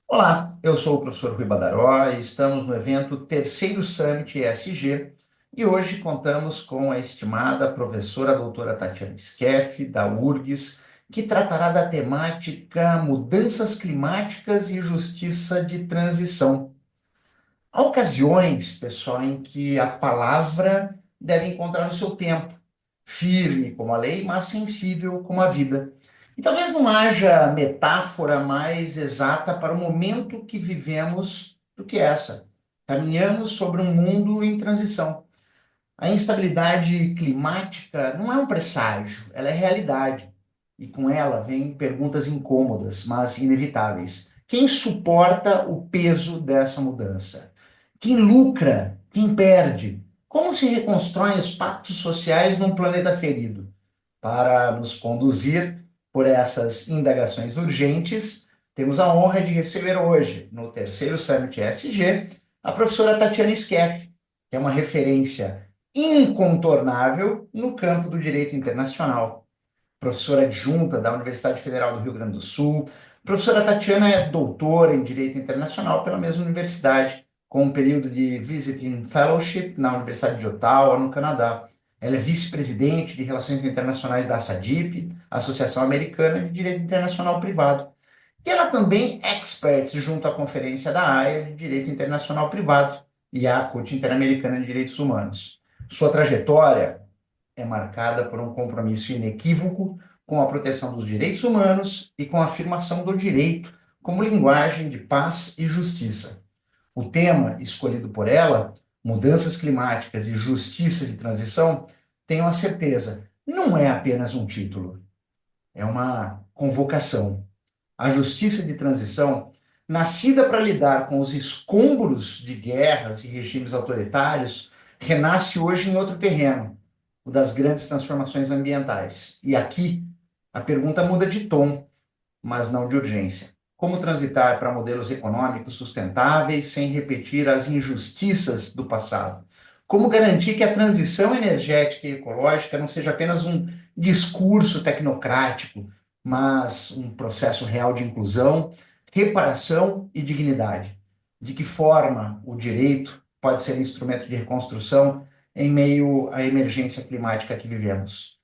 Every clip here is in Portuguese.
Olá, eu sou o professor Rui Badaró e estamos no evento Terceiro Summit ESG e hoje contamos com a estimada professora doutora Tatiana Skeff, da URGS, que tratará da temática Mudanças Climáticas e Justiça de Transição. Há ocasiões, pessoal, em que a palavra deve encontrar o seu tempo, firme como a lei, mas sensível como a vida. E talvez não haja metáfora mais exata para o momento que vivemos do que essa. Caminhamos sobre um mundo em transição. A instabilidade climática não é um presságio, ela é realidade. E com ela vêm perguntas incômodas, mas inevitáveis. Quem suporta o peso dessa mudança? Quem lucra? Quem perde? Como se reconstroem os pactos sociais num planeta ferido? Para nos conduzir por essas indagações urgentes, temos a honra de receber hoje, no terceiro Summit ESG, a professora Tatiana Skeff, que é uma referência incontornável no campo do direito internacional. Professora adjunta da Universidade Federal do Rio Grande do Sul. Professora Tatiana é doutora em Direito Internacional pela mesma universidade, com um período de Visiting Fellowship na Universidade de Ottawa, no Canadá. Ela é vice-presidente de Relações Internacionais da ASADIP, Associação Americana de Direito Internacional Privado. E ela também é expert junto à Conferência da AIA de Direito Internacional Privado e à Corte Interamericana de Direitos Humanos. Sua trajetória é marcada por um compromisso inequívoco com a proteção dos direitos humanos e com a afirmação do direito como linguagem de paz e justiça. O tema escolhido por ela, mudanças climáticas e justiça de transição, tenho a certeza, não é apenas um título, é uma convocação. A justiça de transição, nascida para lidar com os escombros de guerras e regimes autoritários, renasce hoje em outro terreno, o das grandes transformações ambientais. E aqui a pergunta muda de tom, mas não de urgência. Como transitar para modelos econômicos sustentáveis sem repetir as injustiças do passado? Como garantir que a transição energética e ecológica não seja apenas um discurso tecnocrático, mas um processo real de inclusão, reparação e dignidade? De que forma o direito pode ser instrumento de reconstrução em meio à emergência climática que vivemos?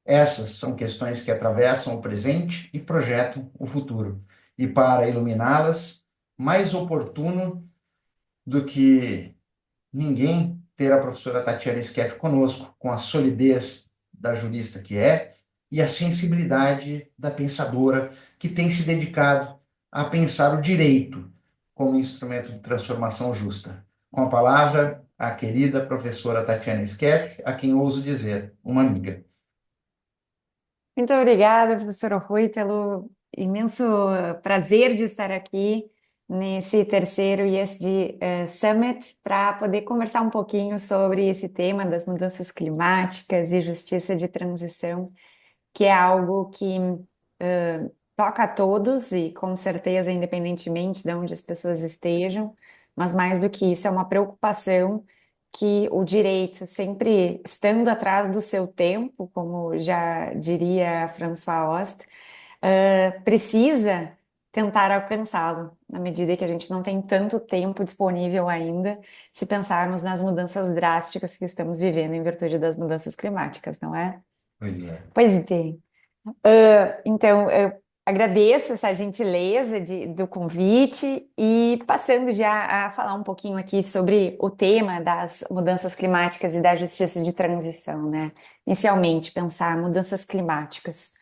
Essas são questões que atravessam o presente e projetam o futuro. E para iluminá-las, mais oportuno do que ninguém ter a professora Tatiana Skeff conosco, com a solidez da jurista que é e a sensibilidade da pensadora que tem se dedicado a pensar o direito como instrumento de transformação justa. Com a palavra, a querida professora Tatiana Skeff, a quem ouso dizer, uma amiga. Muito obrigada, professor Rui, pelo imenso prazer de estar aqui nesse terceiro ESG Summit para poder conversar um pouquinho sobre esse tema das mudanças climáticas e justiça de transição, que é algo que toca a todos e com certeza, independentemente de onde as pessoas estejam, mas mais do que isso, é uma preocupação que o direito, sempre estando atrás do seu tempo, como já diria François Host, precisa tentar alcançá-lo, na medida que a gente não tem tanto tempo disponível ainda, se pensarmos nas mudanças drásticas que estamos vivendo em virtude das mudanças climáticas, não é? Pois é. Pois bem. Então, eu agradeço essa gentileza do convite e passando já a falar um pouquinho aqui sobre o tema das mudanças climáticas e da justiça de transição, né? Inicialmente, pensar mudanças climáticas.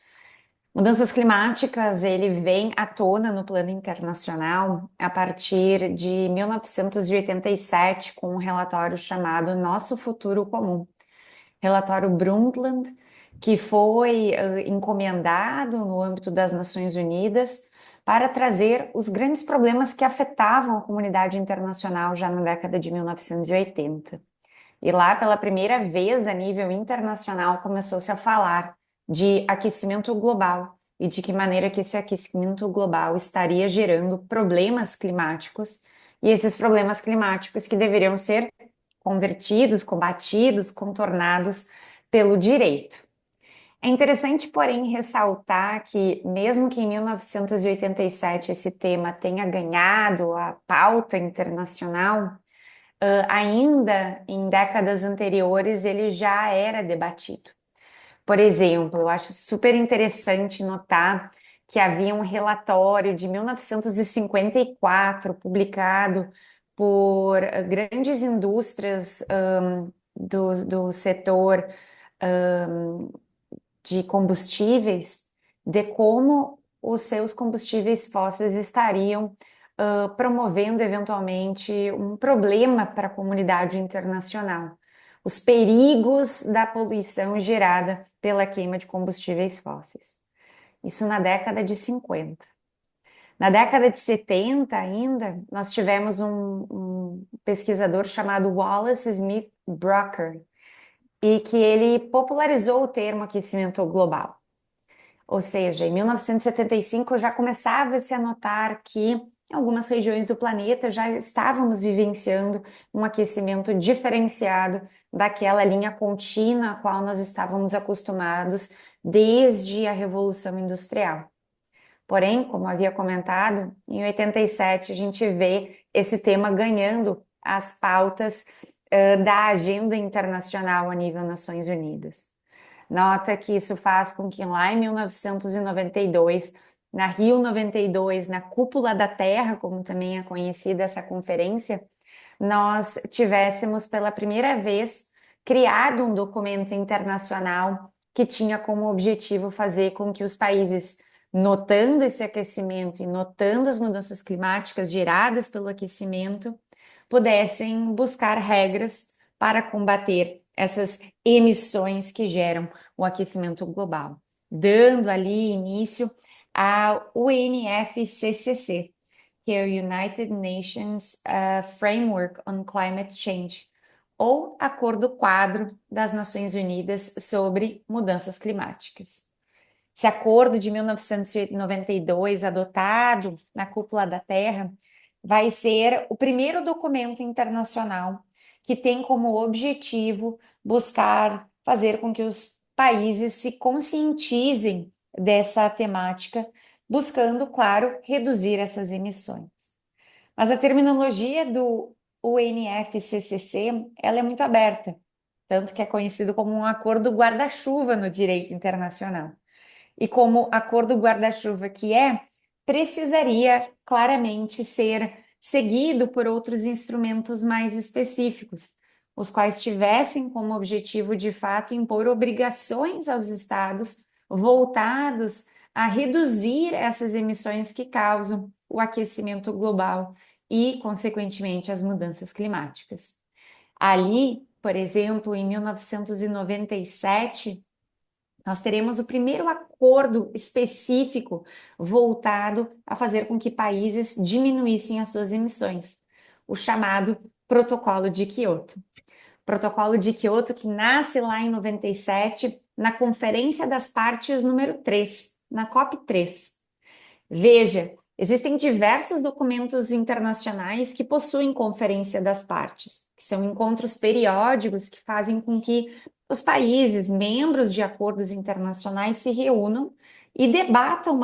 Mudanças climáticas, ele vem à tona no plano internacional a partir de 1987, com um relatório chamado Nosso Futuro Comum, relatório Brundtland, que foi encomendado no âmbito das Nações Unidas para trazer os grandes problemas que afetavam a comunidade internacional já na década de 1980. E lá, pela primeira vez a nível internacional, começou-se a falar de aquecimento global e de que maneira que esse aquecimento global estaria gerando problemas climáticos, e esses problemas climáticos que deveriam ser convertidos, combatidos, contornados pelo direito. É interessante, porém, ressaltar que, mesmo que em 1987 esse tema tenha ganhado a pauta internacional, ainda em décadas anteriores ele já era debatido. Por exemplo, eu acho super interessante notar que havia um relatório de 1954 publicado por grandes indústrias do setor de combustíveis, de como os seus combustíveis fósseis estariam promovendo eventualmente um problema para a comunidade internacional. Os perigos da poluição gerada pela queima de combustíveis fósseis. Isso na década de 50. Na década de 70 ainda, nós tivemos um pesquisador chamado Wallace Smith Brocker, e que ele popularizou o termo aquecimento global. Ou seja, em 1975 já começava-se a notar que em algumas regiões do planeta já estávamos vivenciando um aquecimento diferenciado daquela linha contínua a qual nós estávamos acostumados desde a Revolução Industrial. Porém, como havia comentado, em 87 a gente vê esse tema ganhando as pautas da agenda internacional a nível Nações Unidas. Nota que isso faz com que lá em 1992, na Rio 92, na Cúpula da Terra, como também é conhecida essa conferência, nós tivéssemos pela primeira vez criado um documento internacional que tinha como objetivo fazer com que os países, notando esse aquecimento e notando as mudanças climáticas geradas pelo aquecimento, pudessem buscar regras para combater essas emissões que geram o aquecimento global, dando ali início ao UNFCCC, que é o United Nations Framework on Climate Change, ou Acordo Quadro das Nações Unidas sobre Mudanças Climáticas. Esse acordo de 1992, adotado na Cúpula da Terra, vai ser o primeiro documento internacional que tem como objetivo buscar fazer com que os países se conscientizem dessa temática, buscando, claro, reduzir essas emissões. Mas a terminologia do UNFCCC, ela é muito aberta, tanto que é conhecido como um acordo guarda-chuva no direito internacional. E como acordo guarda-chuva que é, precisaria claramente ser seguido por outros instrumentos mais específicos, os quais tivessem como objetivo, de fato, impor obrigações aos estados voltados a reduzir essas emissões que causam o aquecimento global e, consequentemente, as mudanças climáticas. Ali, por exemplo, em 1997, nós teremos o primeiro acordo específico voltado a fazer com que países diminuíssem as suas emissões, o chamado Protocolo de Quioto. Protocolo de Quioto que nasce lá em 97, na Conferência das Partes número 3, na COP3. Veja, existem diversos documentos internacionais que possuem Conferência das Partes, que são encontros periódicos que fazem com que os países, membros de acordos internacionais, se reúnam e debatam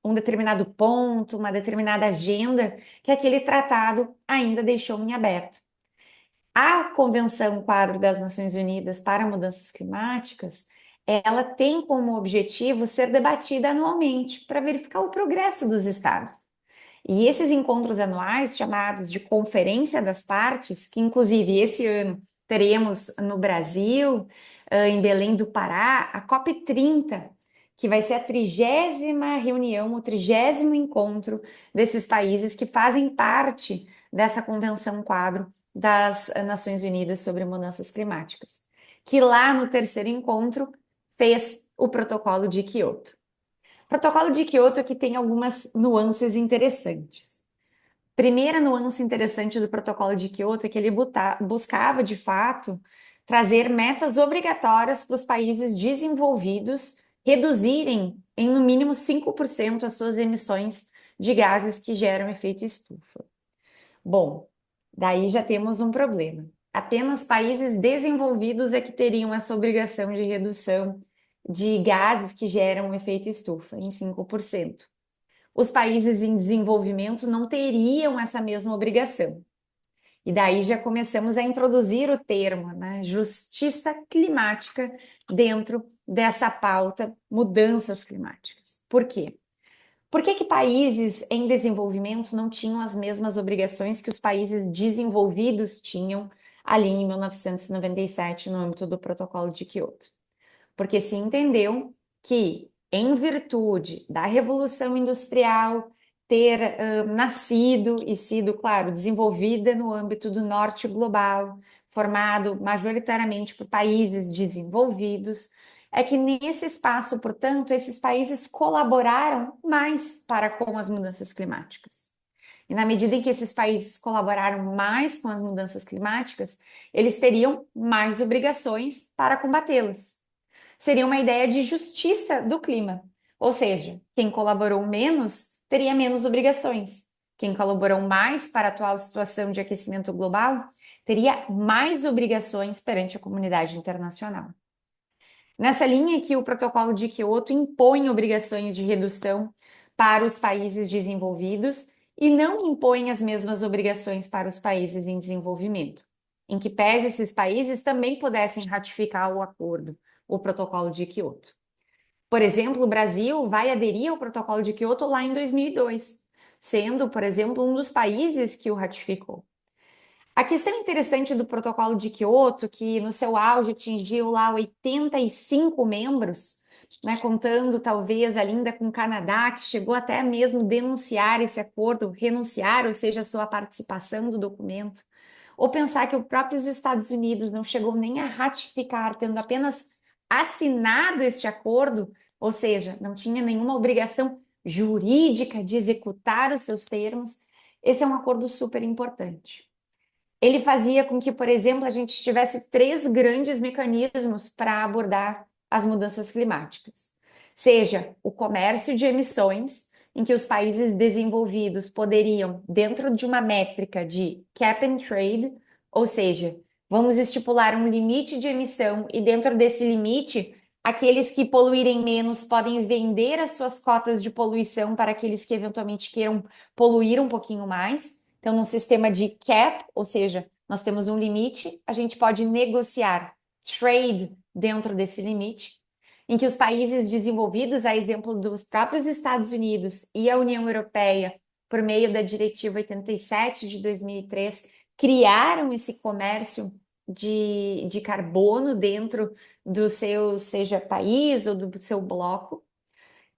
um determinado ponto, uma determinada agenda que aquele tratado ainda deixou em aberto. A Convenção Quadro das Nações Unidas para Mudanças Climáticas, ela tem como objetivo ser debatida anualmente para verificar o progresso dos estados. E esses encontros anuais, chamados de Conferência das Partes, que inclusive esse ano teremos no Brasil, em Belém do Pará, a COP30, que vai ser a 30ª reunião, o 30º encontro desses países que fazem parte dessa Convenção Quadro das Nações Unidas sobre Mudanças Climáticas, que lá no terceiro encontro fez o Protocolo de Quioto. O Protocolo de Quioto que tem algumas nuances interessantes. Primeira nuance interessante do Protocolo de Quioto é que ele buscava, de fato, trazer metas obrigatórias para os países desenvolvidos reduzirem em no mínimo 5% as suas emissões de gases que geram efeito estufa. Bom, daí já temos um problema. apenas países desenvolvidos é que teriam essa obrigação de redução de gases que geram o efeito estufa, em 5%. Os países em desenvolvimento não teriam essa mesma obrigação. E daí já começamos a introduzir o termo, né, justiça climática dentro dessa pauta, mudanças climáticas. Por quê? Por que que países em desenvolvimento não tinham as mesmas obrigações que os países desenvolvidos tinham ali em 1997 no âmbito do Protocolo de Quioto? Porque se entendeu que, em virtude da Revolução Industrial ter nascido e sido, claro, desenvolvida no âmbito do norte global, formado majoritariamente por países desenvolvidos, é que nesse espaço, portanto, esses países colaboraram mais para com as mudanças climáticas. E na medida em que esses países colaboraram mais com as mudanças climáticas, eles teriam mais obrigações para combatê-las. Seria uma ideia de justiça do clima. Ou seja, quem colaborou menos teria menos obrigações. Quem colaborou mais para a atual situação de aquecimento global teria mais obrigações perante a comunidade internacional. Nessa linha que o Protocolo de Quioto impõe obrigações de redução para os países desenvolvidos e não impõe as mesmas obrigações para os países em desenvolvimento, em que pese esses países também pudessem ratificar o acordo, o Protocolo de Quioto. Por exemplo, o Brasil vai aderir ao Protocolo de Quioto lá em 2002, sendo, por exemplo, um dos países que o ratificou. A questão interessante do Protocolo de Quioto, que no seu auge atingiu lá 85 membros, né, contando talvez ainda com o Canadá, que chegou até mesmo denunciar esse acordo, renunciar, ou seja, a sua participação do documento, ou pensar que o próprio Estados Unidos não chegou nem a ratificar, tendo apenas assinado este acordo, ou seja, não tinha nenhuma obrigação jurídica de executar os seus termos. Esse é um acordo super importante. Ele fazia com que, por exemplo, a gente tivesse três grandes mecanismos para abordar as mudanças climáticas. Seja o comércio de emissões, em que os países desenvolvidos poderiam, dentro de uma métrica de cap and trade, ou seja, vamos estipular um limite de emissão e dentro desse limite, aqueles que poluírem menos podem vender as suas cotas de poluição para aqueles que eventualmente queiram poluir um pouquinho mais. Então, num sistema de cap, ou seja, nós temos um limite, a gente pode negociar trade dentro desse limite, em que os países desenvolvidos, a exemplo dos próprios Estados Unidos e a União Europeia, por meio da Diretiva 87 de 2003, criaram esse comércio de carbono dentro do seu, seja país ou do seu bloco,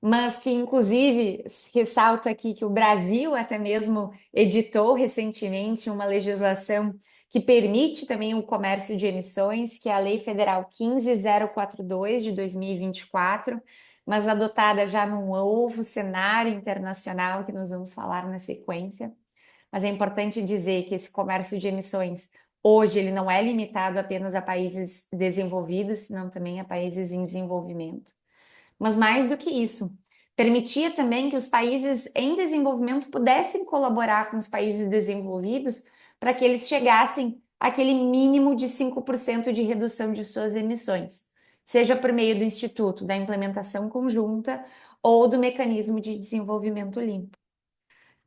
mas que inclusive ressalto aqui que o Brasil até mesmo editou recentemente uma legislação que permite também o comércio de emissões, que é a Lei Federal 15042 de 2024, mas adotada já num novo cenário internacional que nós vamos falar na sequência. Mas é importante dizer que esse comércio de emissões hoje ele não é limitado apenas a países desenvolvidos, senão também a países em desenvolvimento. Mas mais do que isso, permitia também que os países em desenvolvimento pudessem colaborar com os países desenvolvidos para que eles chegassem àquele mínimo de 5% de redução de suas emissões, seja por meio do Instituto da Implementação Conjunta ou do Mecanismo de Desenvolvimento Limpo.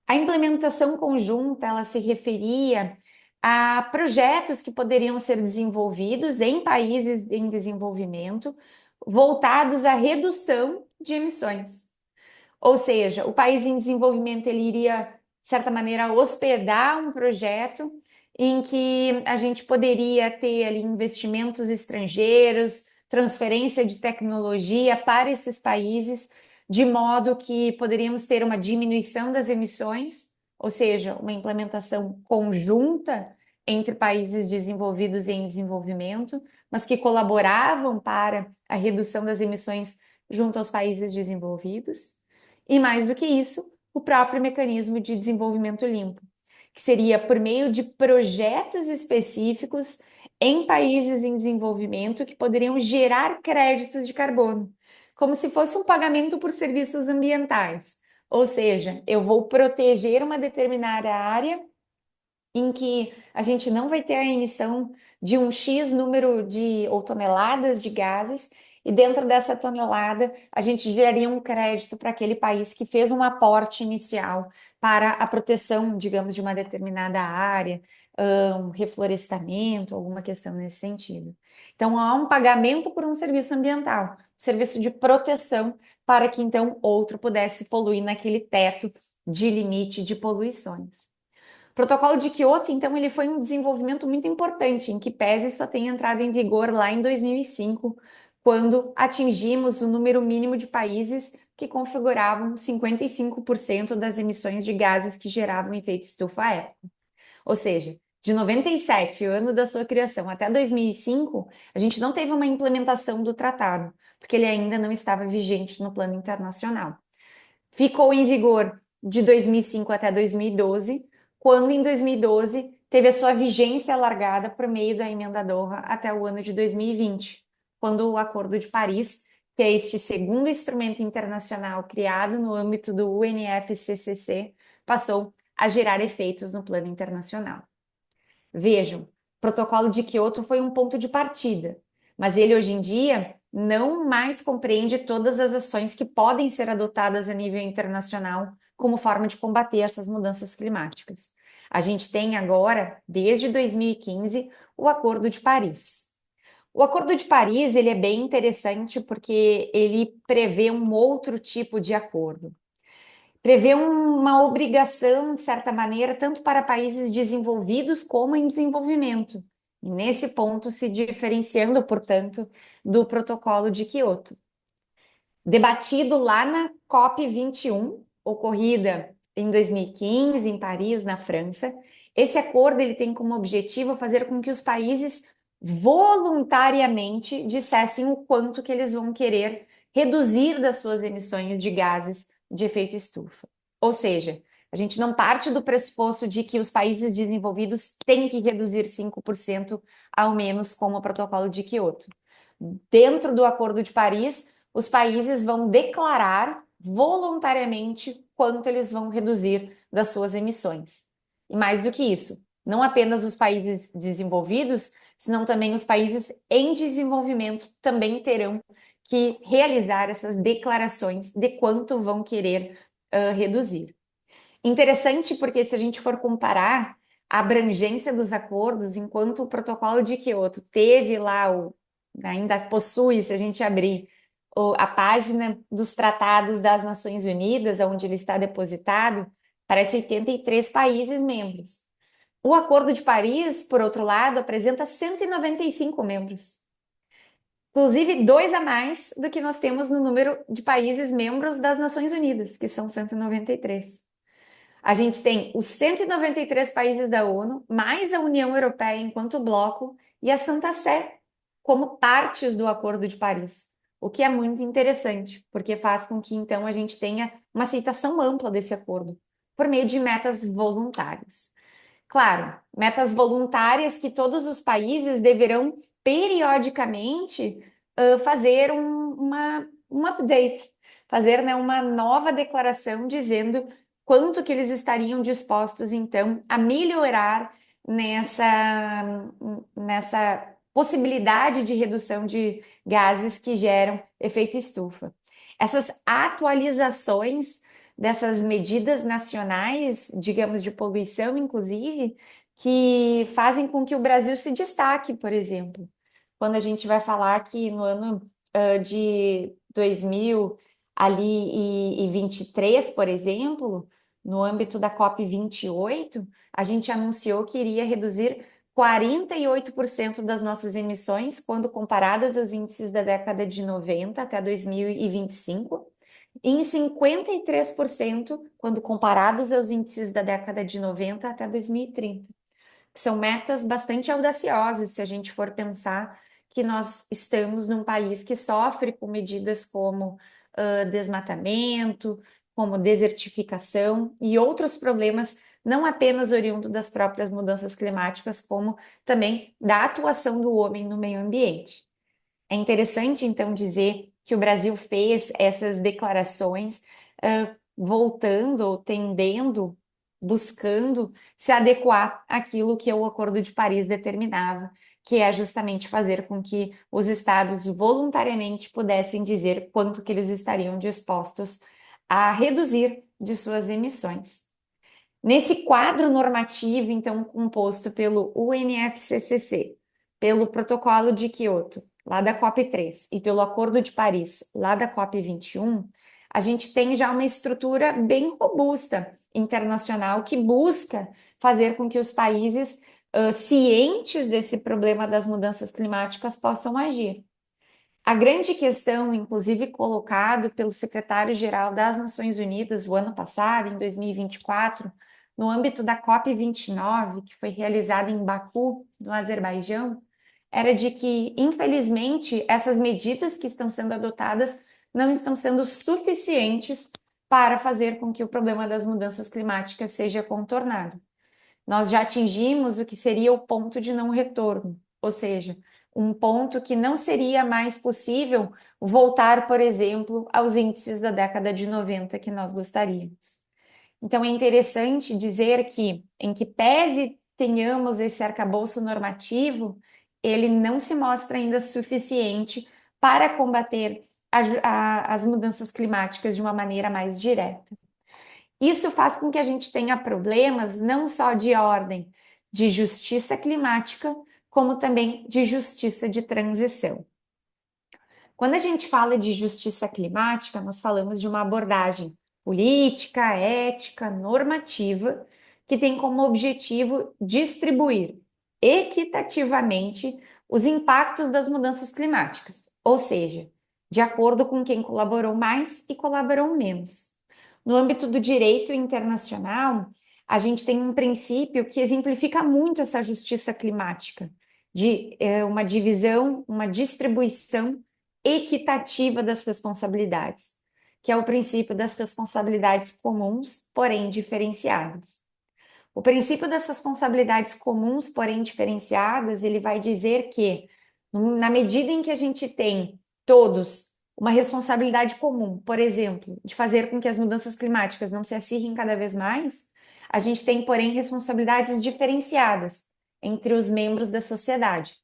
A implementação conjunta, ela se referia a projetos que poderiam ser desenvolvidos em países em desenvolvimento, voltados à redução de emissões. Ou seja, o país em desenvolvimento ele iria, de certa maneira, hospedar um projeto em que a gente poderia ter ali investimentos estrangeiros, transferência de tecnologia para esses países, de modo que poderíamos ter uma diminuição das emissões, ou seja, uma implementação conjunta entre países desenvolvidos e em desenvolvimento, mas que colaboravam para a redução das emissões junto aos países desenvolvidos. E mais do que isso, o próprio mecanismo de desenvolvimento limpo, que seria por meio de projetos específicos em países em desenvolvimento que poderiam gerar créditos de carbono, como se fosse um pagamento por serviços ambientais. Ou seja, eu vou proteger uma determinada área em que a gente não vai ter a emissão de um X número de ou toneladas de gases, e dentro dessa tonelada a gente geraria um crédito para aquele país que fez um aporte inicial para a proteção, digamos, de uma determinada área, um reflorestamento, alguma questão nesse sentido. Então, há um pagamento por um serviço ambiental, um serviço de proteção, para que então outro pudesse poluir naquele teto de limite de poluições. O Protocolo de Kyoto, então, ele foi um desenvolvimento muito importante, em que pese só tenha entrado em vigor lá em 2005, quando atingimos o número mínimo de países que configuravam 55% das emissões de gases que geravam efeito estufa à época. Ou seja, de 97, o ano da sua criação, até 2005, a gente não teve uma implementação do tratado, porque ele ainda não estava vigente no plano internacional. Ficou em vigor de 2005 até 2012, quando em 2012 teve a sua vigência alargada por meio da emenda Doha até o ano de 2020, quando o Acordo de Paris, que é este segundo instrumento internacional criado no âmbito do UNFCCC, passou a gerar efeitos no plano internacional. Vejam, o Protocolo de Kyoto foi um ponto de partida, mas ele hoje em dia não mais compreende todas as ações que podem ser adotadas a nível internacional como forma de combater essas mudanças climáticas. A gente tem agora, desde 2015, o Acordo de Paris. O Acordo de Paris, ele é bem interessante porque ele prevê um outro tipo de acordo. Prevê uma obrigação, de certa maneira, tanto para países desenvolvidos como em desenvolvimento. E nesse ponto, se diferenciando, portanto, do Protocolo de Quioto. Debatido lá na COP21, ocorrida em 2015, em Paris, na França, esse acordo ele tem como objetivo fazer com que os países voluntariamente dissessem o quanto que eles vão querer reduzir das suas emissões de gases de efeito estufa. Ou seja, a gente não parte do pressuposto de que os países desenvolvidos têm que reduzir 5% ao menos, como o Protocolo de Quioto. Dentro do Acordo de Paris, os países vão declarar voluntariamente quanto eles vão reduzir das suas emissões. E mais do que isso, não apenas os países desenvolvidos, senão também os países em desenvolvimento também terão que realizar essas declarações de quanto vão querer reduzir. Interessante porque se a gente for comparar a abrangência dos acordos, enquanto o Protocolo de Quioto teve lá, ainda possui, se a gente abrir a página dos tratados das Nações Unidas, onde ele está depositado, parece 83 países membros. O Acordo de Paris, por outro lado, apresenta 195 membros. Inclusive, dois a mais do que nós temos no número de países membros das Nações Unidas, que são 193. A gente tem os 193 países da ONU, mais a União Europeia enquanto bloco e a Santa Sé como partes do Acordo de Paris, o que é muito interessante, porque faz com que então a gente tenha uma aceitação ampla desse acordo, por meio de metas voluntárias. Claro, metas voluntárias que todos os países deverão periodicamente fazer um update, fazer, né, uma nova declaração dizendo quanto que eles estariam dispostos, então, a melhorar nessa possibilidade de redução de gases que geram efeito estufa. Essas atualizações dessas medidas nacionais, digamos, de poluição, inclusive, que fazem com que o Brasil se destaque, por exemplo. Quando a gente vai falar que no ano de 2000 ali e 23, por exemplo, no âmbito da COP28, a gente anunciou que iria reduzir 48% das nossas emissões quando comparadas aos índices da década de 90 até 2025, e em 53% quando comparados aos índices da década de 90 até 2030, que são metas bastante audaciosas se a gente for pensar que nós estamos num país que sofre com medidas como desmatamento, como desertificação e outros problemas, não apenas oriundo das próprias mudanças climáticas, como também da atuação do homem no meio ambiente. É interessante, então, dizer que o Brasil fez essas declarações voltando ou tendendo, buscando se adequar àquilo que o Acordo de Paris determinava, que é justamente fazer com que os estados voluntariamente pudessem dizer quanto que eles estariam dispostos a reduzir de suas emissões. Nesse quadro normativo, então, composto pelo UNFCCC, pelo Protocolo de Quioto, lá da COP3, e pelo Acordo de Paris, lá da COP21, a gente tem já uma estrutura bem robusta internacional que busca fazer com que os países cientes desse problema das mudanças climáticas possam agir. A grande questão, inclusive colocado pelo secretário-geral das Nações Unidas o ano passado, em 2024, no âmbito da COP29, que foi realizada em Baku, no Azerbaijão, era de que, infelizmente, essas medidas que estão sendo adotadas não estão sendo suficientes para fazer com que o problema das mudanças climáticas seja contornado. Nós já atingimos o que seria o ponto de não retorno, ou seja, um ponto que não seria mais possível voltar, por exemplo, aos índices da década de 90 que nós gostaríamos. Então é interessante dizer que, em que pese tenhamos esse arcabouço normativo, ele não se mostra ainda suficiente para combater as mudanças climáticas de uma maneira mais direta. Isso faz com que a gente tenha problemas não só de ordem de justiça climática, como também de justiça de transição. Quando a gente fala de justiça climática, nós falamos de uma abordagem política, ética, normativa, que tem como objetivo distribuir equitativamente os impactos das mudanças climáticas, ou seja, de acordo com quem colaborou mais e colaborou menos. No âmbito do direito internacional, a gente tem um princípio que exemplifica muito essa justiça climática, de uma divisão, uma distribuição equitativa das responsabilidades, que é o princípio das responsabilidades comuns, porém diferenciadas. O princípio das responsabilidades comuns, porém diferenciadas, ele vai dizer que, na medida em que a gente tem todos uma responsabilidade comum, por exemplo, de fazer com que as mudanças climáticas não se acirrem cada vez mais, a gente tem, porém, responsabilidades diferenciadas entre os membros da sociedade.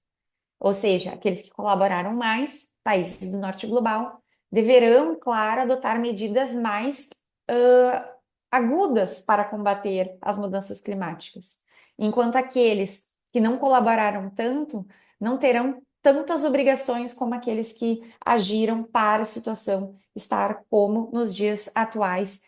Ou seja, aqueles que colaboraram mais, países do norte global, deverão, claro, adotar medidas mais agudas para combater as mudanças climáticas, enquanto aqueles que não colaboraram tanto não terão tantas obrigações como aqueles que agiram para a situação estar como nos dias atuais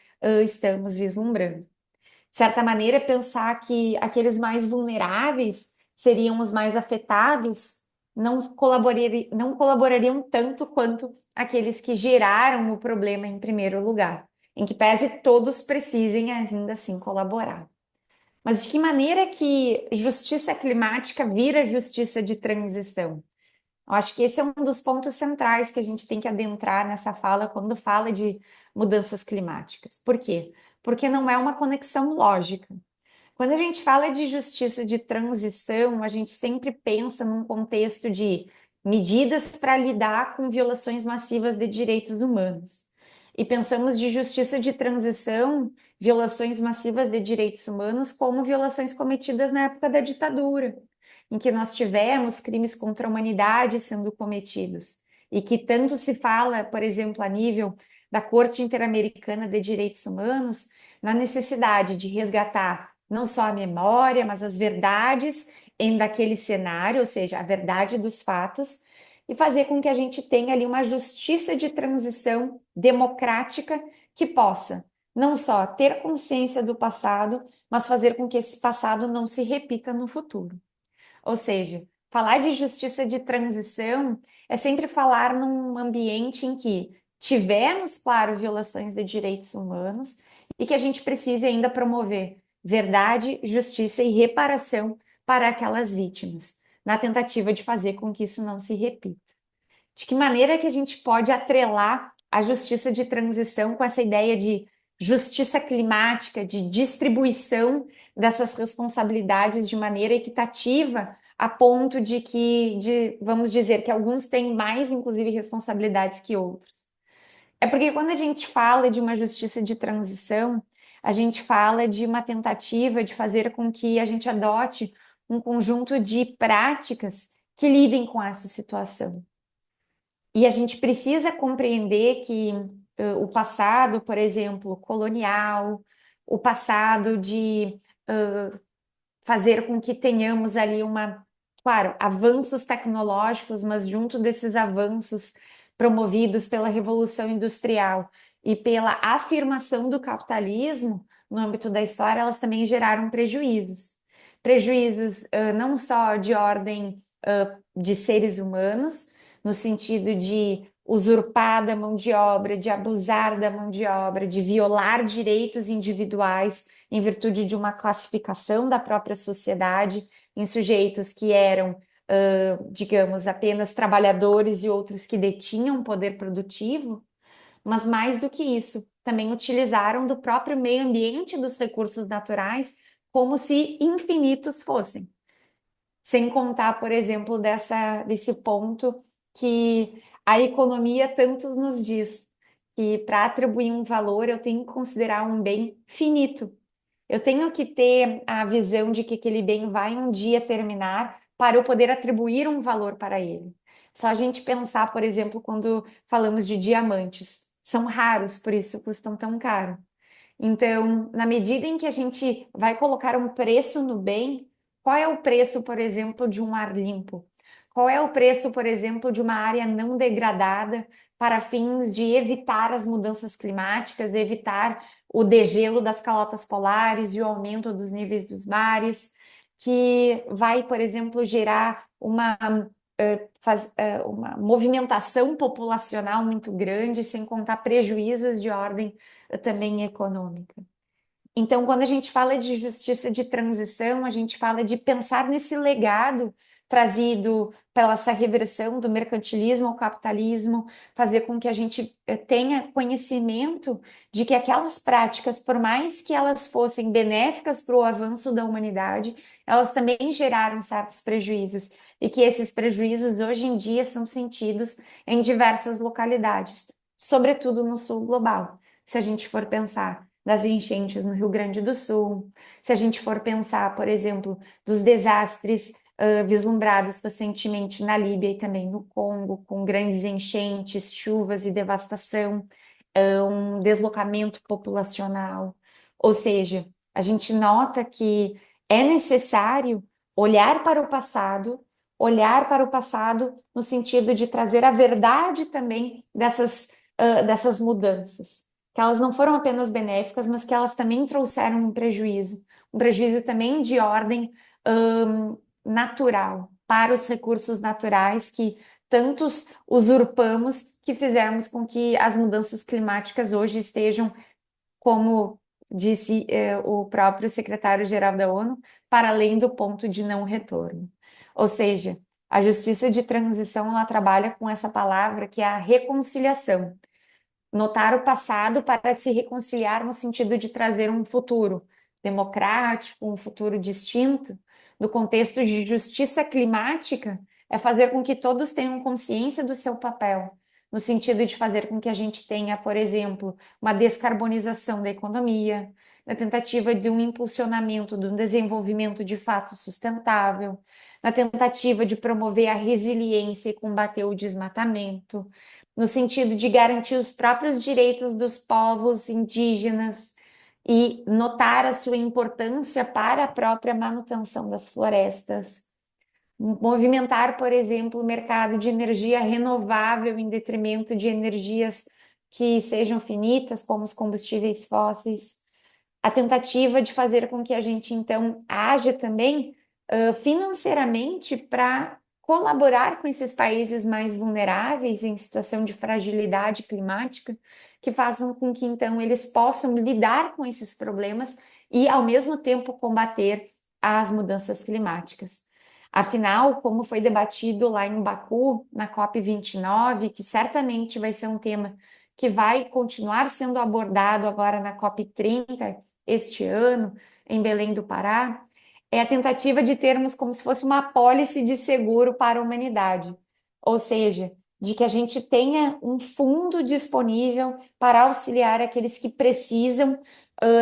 estamos vislumbrando. De certa maneira, pensar que aqueles mais vulneráveis seriam os mais afetados não colaborariam tanto quanto aqueles que geraram o problema em primeiro lugar, em que pese todos precisem ainda assim colaborar. Mas de que maneira que justiça climática vira justiça de transição? Eu acho que esse é um dos pontos centrais que a gente tem que adentrar nessa fala quando fala de mudanças climáticas. Por quê? Porque não é uma conexão lógica. Quando a gente fala de justiça de transição, a gente sempre pensa num contexto de medidas para lidar com violações massivas de direitos humanos. E pensamos de justiça de transição, violações massivas de direitos humanos, como violações cometidas na época da ditadura, em que nós tivemos crimes contra a humanidade sendo cometidos. E que tanto se fala, por exemplo, a nível da Corte Interamericana de Direitos Humanos, na necessidade de resgatar não só a memória, mas as verdades em daquele cenário, ou seja, a verdade dos fatos, e fazer com que a gente tenha ali uma justiça de transição democrática que possa não só ter consciência do passado, mas fazer com que esse passado não se repita no futuro. Ou seja, falar de justiça de transição é sempre falar num ambiente em que tivemos, claro, violações de direitos humanos e que a gente precise ainda promover verdade, justiça e reparação para aquelas vítimas, na tentativa de fazer com que isso não se repita. De que maneira que a gente pode atrelar a justiça de transição com essa ideia de justiça climática, de distribuição dessas responsabilidades de maneira equitativa, a ponto de que, vamos dizer, que alguns têm mais, inclusive, responsabilidades que outros. É porque quando a gente fala de uma justiça de transição, a gente fala de uma tentativa de fazer com que a gente adote um conjunto de práticas que lidem com essa situação. E a gente precisa compreender que o passado, por exemplo, colonial, o passado de fazer com que tenhamos ali claro, avanços tecnológicos, mas junto desses avanços promovidos pela Revolução Industrial e pela afirmação do capitalismo no âmbito da história, elas também geraram prejuízos. Prejuízos não só de ordem de seres humanos, no sentido de usurpar da mão de obra, de abusar da mão de obra, de violar direitos individuais em virtude de uma classificação da própria sociedade em sujeitos que eram, digamos, apenas trabalhadores e outros que detinham poder produtivo, mas mais do que isso, também utilizaram do próprio meio ambiente dos recursos naturais como se infinitos fossem. Sem contar, por exemplo, desse ponto que a economia tanto nos diz, que para atribuir um valor eu tenho que considerar um bem finito. Eu tenho que ter a visão de que aquele bem vai um dia terminar para eu poder atribuir um valor para ele. Só a gente pensar, por exemplo, quando falamos de diamantes. São raros, por isso custam tão caro. Então, na medida em que a gente vai colocar um preço no bem, qual é o preço, por exemplo, de um ar limpo? Qual é o preço, por exemplo, de uma área não degradada para fins de evitar as mudanças climáticas, evitar o degelo das calotas polares e o aumento dos níveis dos mares, que vai, por exemplo, gerar uma movimentação populacional muito grande, sem contar prejuízos de ordem também econômica. Então, quando a gente fala de justiça de transição, a gente fala de pensar nesse legado trazido pela essa reversão do mercantilismo ao capitalismo, fazer com que a gente tenha conhecimento de que aquelas práticas, por mais que elas fossem benéficas para o avanço da humanidade, elas também geraram certos prejuízos e que esses prejuízos hoje em dia são sentidos em diversas localidades, sobretudo no sul global. Se a gente for pensar das enchentes no Rio Grande do Sul, se a gente for pensar, por exemplo, dos desastres vislumbrados recentemente na Líbia e também no Congo, com grandes enchentes, chuvas e devastação, um deslocamento populacional. Ou seja, a gente nota que é necessário olhar para o passado no sentido de trazer a verdade também dessas mudanças, que elas não foram apenas benéficas, mas que elas também trouxeram um prejuízo também de ordem natural, para os recursos naturais que tantos usurpamos, que fizemos com que as mudanças climáticas hoje estejam, como disse o próprio secretário-geral da ONU, para além do ponto de não retorno. Ou seja, a justiça de transição ela trabalha com essa palavra que é a reconciliação. Notar o passado para se reconciliar no sentido de trazer um futuro democrático, um futuro distinto. No contexto de justiça climática, é fazer com que todos tenham consciência do seu papel, no sentido de fazer com que a gente tenha, por exemplo, uma descarbonização da economia, na tentativa de um impulsionamento do desenvolvimento de fato sustentável, na tentativa de promover a resiliência e combater o desmatamento, no sentido de garantir os próprios direitos dos povos indígenas e notar a sua importância para a própria manutenção das florestas. Movimentar, por exemplo, o mercado de energia renovável em detrimento de energias que sejam finitas, como os combustíveis fósseis. A tentativa de fazer com que a gente, então, haja também financeiramente para colaborar com esses países mais vulneráveis em situação de fragilidade climática, que façam com que, então, eles possam lidar com esses problemas e, ao mesmo tempo, combater as mudanças climáticas. Afinal, como foi debatido lá em Baku, na COP29, que certamente vai ser um tema que vai continuar sendo abordado agora na COP30 este ano, em Belém do Pará, é a tentativa de termos como se fosse uma apólice de seguro para a humanidade. Ou seja, de que a gente tenha um fundo disponível para auxiliar aqueles que precisam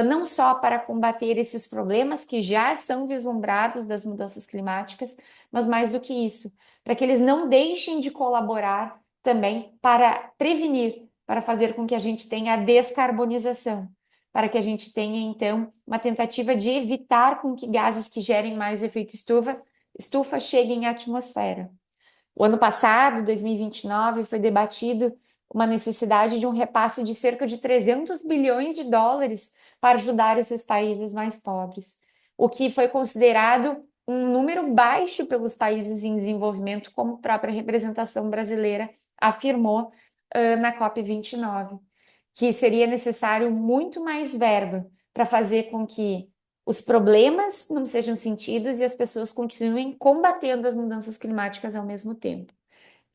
não só para combater esses problemas que já são vislumbrados das mudanças climáticas, mas mais do que isso, para que eles não deixem de colaborar também para prevenir, para fazer com que a gente tenha a descarbonização, para que a gente tenha, então, uma tentativa de evitar com que gases que gerem mais o efeito estufa cheguem à atmosfera. O ano passado, 2029, foi debatido uma necessidade de um repasse de cerca de 300 bilhões de dólares para ajudar esses países mais pobres, o que foi considerado um número baixo pelos países em desenvolvimento, como a própria representação brasileira afirmou na COP29, que seria necessário muito mais verba para fazer com que os problemas não sejam sentidos e as pessoas continuem combatendo as mudanças climáticas ao mesmo tempo.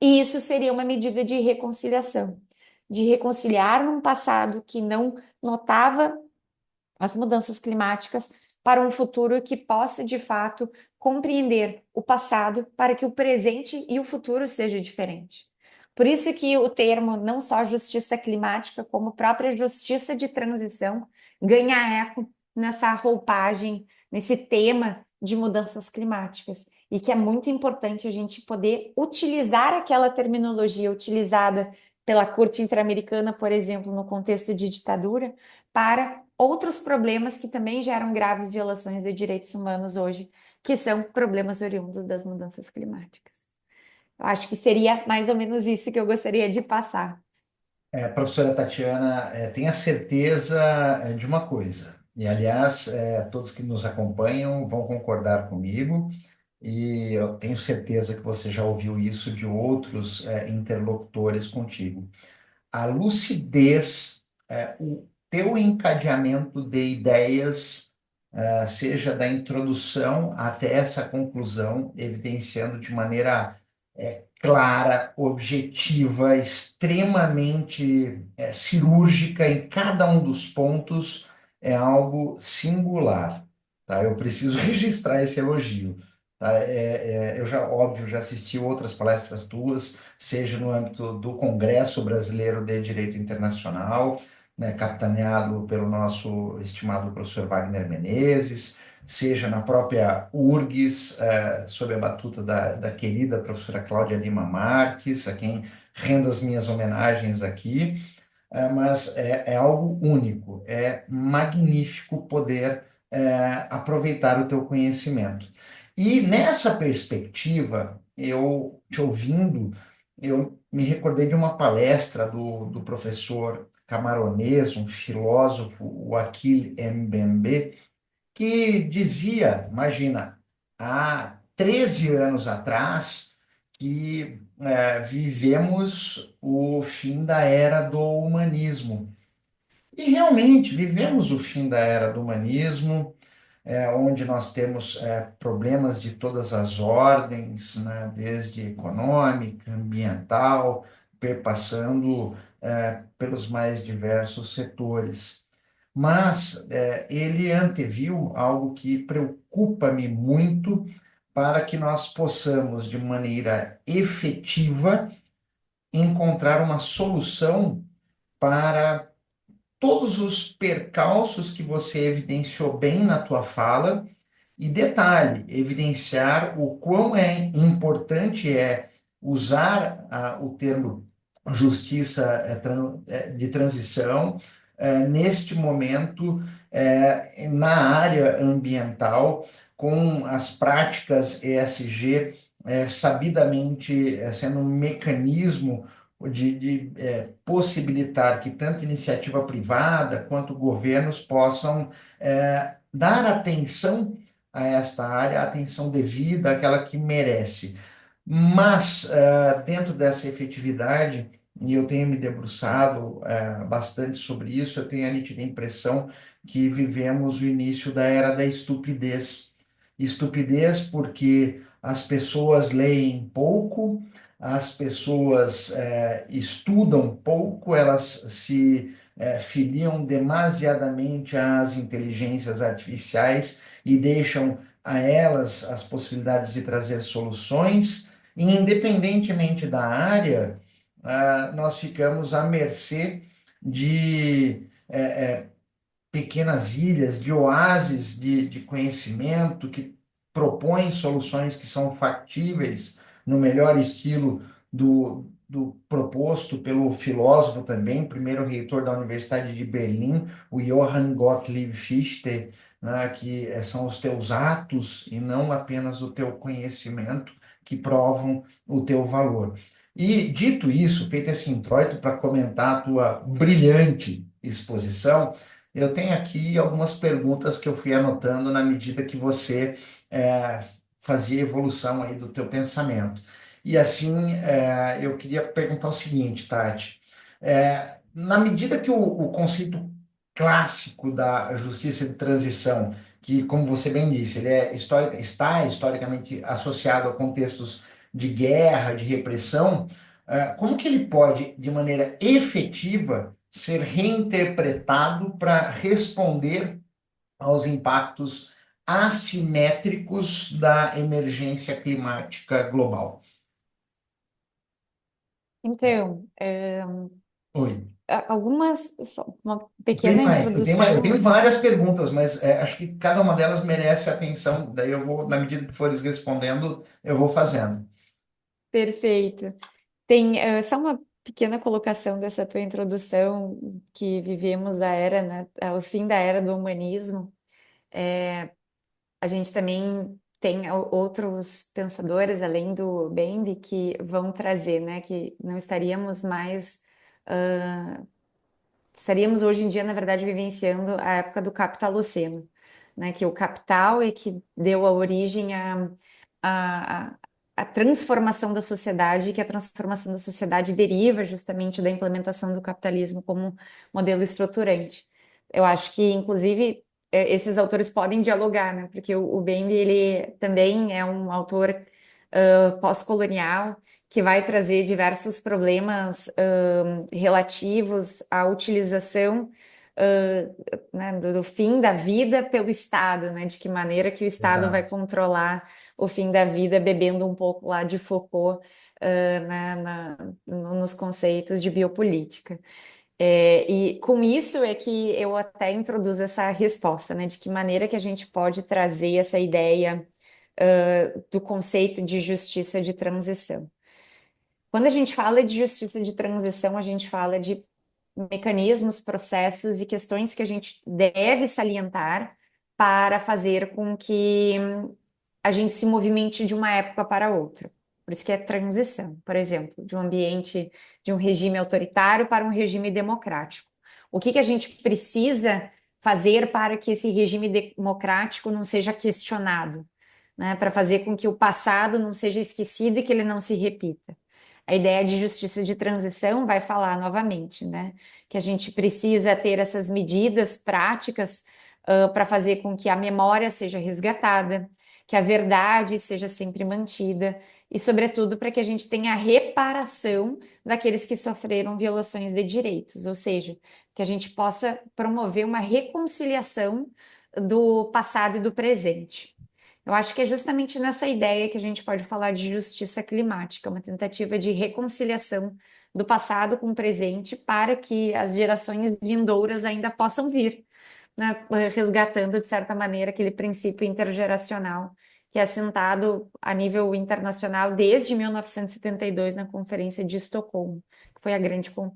E isso seria uma medida de reconciliação, de reconciliar num passado que não notava as mudanças climáticas para um futuro que possa, de fato, compreender o passado para que o presente e o futuro seja diferente. Por isso que o termo não só justiça climática, como própria justiça de transição ganha eco nessa roupagem, nesse tema de mudanças climáticas. E que é muito importante a gente poder utilizar aquela terminologia utilizada pela Corte Interamericana, por exemplo, no contexto de ditadura, para outros problemas que também geram graves violações de direitos humanos hoje, que são problemas oriundos das mudanças climáticas. Eu acho que seria mais ou menos isso que eu gostaria de passar. Professora Tatiana, tenha certeza de uma coisa, e aliás, todos que nos acompanham vão concordar comigo, e eu tenho certeza que você já ouviu isso de outros interlocutores contigo. A lucidez, o teu encadeamento de ideias, seja da introdução até essa conclusão, evidenciando de maneira clara, objetiva, extremamente cirúrgica em cada um dos pontos, é algo singular, tá? Eu preciso registrar esse elogio. Tá? Eu já, óbvio, já assisti outras palestras tuas, seja no âmbito do Congresso Brasileiro de Direito Internacional, né, capitaneado pelo nosso estimado professor Wagner Menezes, seja na própria URGS, sob a batuta da querida professora Cláudia Lima Marques, a quem rendo as minhas homenagens aqui, mas é algo único, é magnífico poder aproveitar o teu conhecimento. E nessa perspectiva, eu te ouvindo, eu me recordei de uma palestra do professor camaronês, um filósofo, o Achille Mbembe, que dizia, imagina, há 13 anos atrás, que vivemos o fim da era do humanismo. E realmente vivemos o fim da era do humanismo, onde nós temos problemas de todas as ordens, né, desde econômica, ambiental, perpassando pelos mais diversos setores. Mas ele anteviu algo que preocupa-me muito para que nós possamos, de maneira efetiva, encontrar uma solução para todos os percalços que você evidenciou bem na tua fala, e detalhe, evidenciar o quão importante é usar o termo justiça de transição neste momento na área ambiental, com as práticas ESG sabidamente sendo um mecanismo de possibilitar que tanto iniciativa privada quanto governos possam dar atenção a esta área, a atenção devida, aquela que merece. Mas, dentro dessa efetividade, e eu tenho me debruçado bastante sobre isso, eu tenho a nítida impressão que vivemos o início da era da estupidez. Estupidez porque as pessoas leem pouco, as pessoas estudam pouco, elas se filiam demasiadamente às inteligências artificiais e deixam a elas as possibilidades de trazer soluções, e independentemente da área, nós ficamos à mercê de pequenas ilhas, de oásis de conhecimento que propõem soluções que são factíveis no melhor estilo do proposto pelo filósofo também, primeiro reitor da Universidade de Berlim, o Johann Gottlieb Fichte, né, que são os teus atos e não apenas o teu conhecimento que provam o teu valor. E dito isso, feito esse introito para comentar a tua brilhante exposição, eu tenho aqui algumas perguntas que eu fui anotando na medida que você fazia evolução aí do teu pensamento. E assim, eu queria perguntar o seguinte, Tati, na medida que o conceito clássico da justiça de transição, que, como você bem disse, ele está historicamente associado a contextos de guerra, de repressão, como que ele pode, de maneira efetiva, ser reinterpretado para responder aos impactos assimétricos da emergência climática global? Então, Oi. só uma Tem pequena mais, eu introdução. tenho várias perguntas, mas acho que cada uma delas merece atenção. Daí eu vou, na medida que fores respondendo, eu vou fazendo. Perfeito. Só uma pequena colocação dessa tua introdução, que vivemos a era, né, o fim da era do humanismo. A gente também tem outros pensadores, além do Bembe, que vão trazer, né, que não estaríamos mais, estaríamos hoje em dia, na verdade, vivenciando a época do Capitaloceno, né, que o capital é que deu a origem a, a, a transformação da sociedade, que a transformação da sociedade deriva justamente da implementação do capitalismo como modelo estruturante. Eu acho que, inclusive, esses autores podem dialogar, né? Porque o Bembe, ele também é um autor pós-colonial que vai trazer diversos problemas relativos à utilização né, do fim da vida pelo Estado, né? De que maneira que o Estado vai Exato. controlar o fim da vida, bebendo um pouco lá de Foucault, nos conceitos de biopolítica. E com isso é que eu até introduzo essa resposta, né? De que maneira que a gente pode trazer essa ideia, do conceito de justiça de transição. Quando a gente fala de justiça de transição, a gente fala de mecanismos, processos e questões que a gente deve salientar para fazer com que a gente se movimente de uma época para outra. Por isso que é transição, por exemplo, de um ambiente, de um regime autoritário para um regime democrático. O que que a gente precisa fazer para que esse regime democrático não seja questionado, né? Para fazer com que o passado não seja esquecido e que ele não se repita. A ideia de justiça de transição vai falar novamente, né? Que a gente precisa ter essas medidas práticas para fazer com que a memória seja resgatada, que a verdade seja sempre mantida e, sobretudo, para que a gente tenha a reparação daqueles que sofreram violações de direitos, ou seja, que a gente possa promover uma reconciliação do passado e do presente. Eu acho que é justamente nessa ideia que a gente pode falar de justiça climática, uma tentativa de reconciliação do passado com o presente para que as gerações vindouras ainda possam vir, né, resgatando, de certa maneira, aquele princípio intergeracional que é assentado a nível internacional desde 1972 na Conferência de Estocolmo, que foi a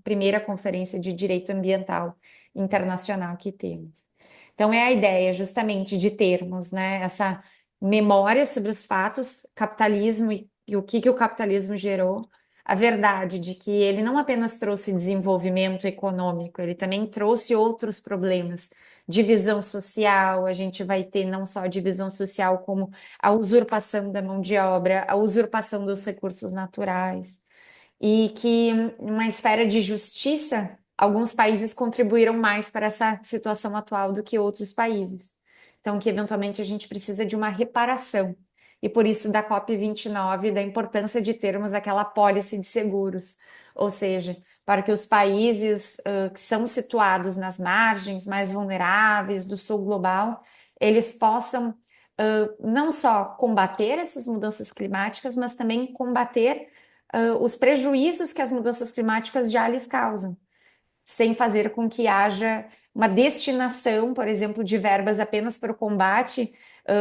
primeira conferência de direito ambiental internacional que temos. Então, é a ideia justamente de termos, né, essa memória sobre os fatos, capitalismo e o que o capitalismo gerou, a verdade de que ele não apenas trouxe desenvolvimento econômico, ele também trouxe outros problemas. Divisão social, a gente vai ter não só a divisão social, como a usurpação da mão de obra, a usurpação dos recursos naturais, e que, numa esfera de justiça, alguns países contribuíram mais para essa situação atual do que outros países. Então, que eventualmente a gente precisa de uma reparação. E por isso, da COP29, da importância de termos aquela apólice de seguros, ou seja, para que os países que são situados nas margens mais vulneráveis do sul global, eles possam não só combater essas mudanças climáticas, mas também combater os prejuízos que as mudanças climáticas já lhes causam, sem fazer com que haja uma destinação, por exemplo, de verbas apenas para o combate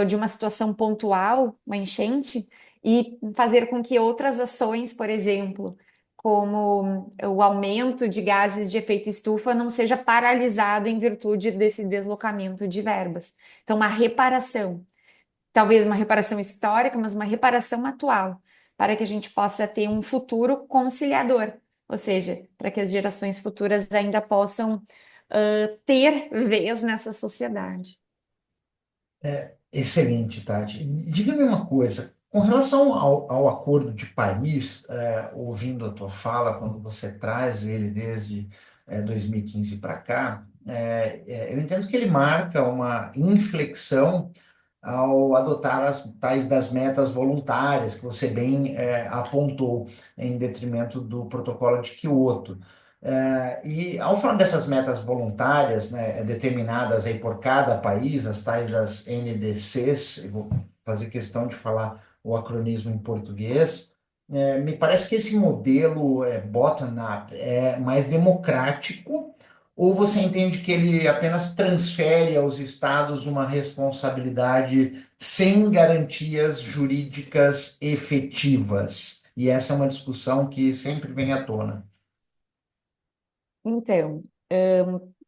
de uma situação pontual, uma enchente, e fazer com que outras ações, por exemplo, como o aumento de gases de efeito estufa, não seja paralisado em virtude desse deslocamento de verbas. Então, uma reparação, talvez uma reparação histórica, mas uma reparação atual, para que a gente possa ter um futuro conciliador, ou seja, para que as gerações futuras ainda possam ter vez nessa sociedade. Excelente, Tati. Diga-me uma coisa, com relação ao Acordo de Paris, ouvindo a tua fala, quando você traz ele desde 2015 para cá, eu entendo que ele marca uma inflexão ao adotar as tais das metas voluntárias que você bem apontou, em detrimento do protocolo de Quioto. E ao falar dessas metas voluntárias, né, determinadas aí por cada país, as tais das NDCs, eu vou fazer questão de falar o acronismo em português, me parece que esse modelo bottom-up é mais democrático, ou você entende que ele apenas transfere aos estados uma responsabilidade sem garantias jurídicas efetivas? E essa é uma discussão que sempre vem à tona. Então,